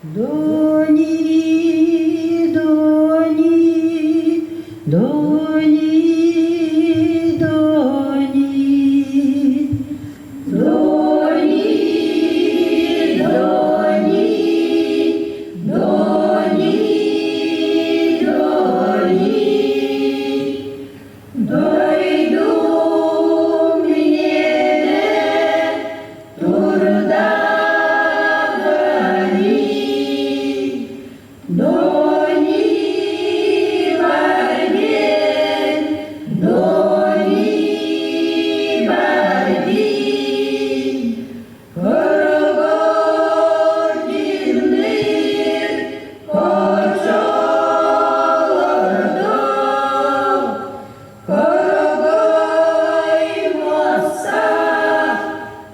Доні, доні, доні, доні, доні, доні, доні, доні, дойду мене труда гони, доні барбен, доні барбін, Горогодин мир почолордо, Горогой моса,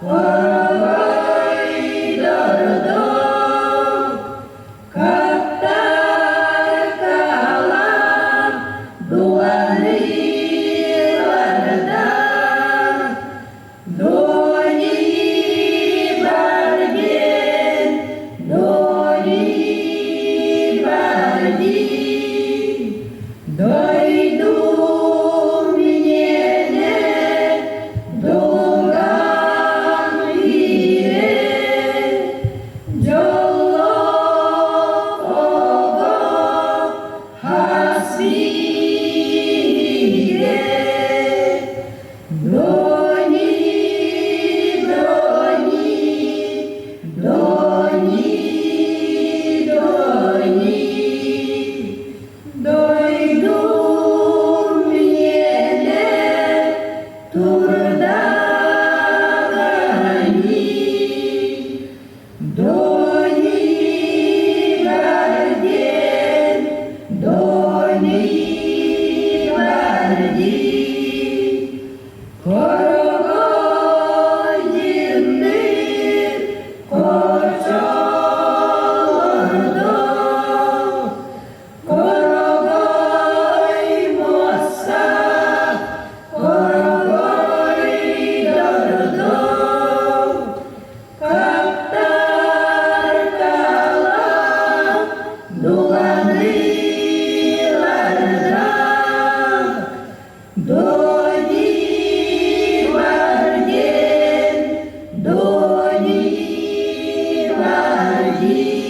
Горогой дордо, Каптар калам дуаны ларда, дони барбен, дони барби, дойду мене долгам ире, жоло ого хасвире, дони, дони, дони, дони, дойду мене труда гони, дони барбен, дони барби, Горогодин мир почолордо, Горогой моса, Горогой дордо, Каптар калам дуаны ларда, дони барбен, дони барби.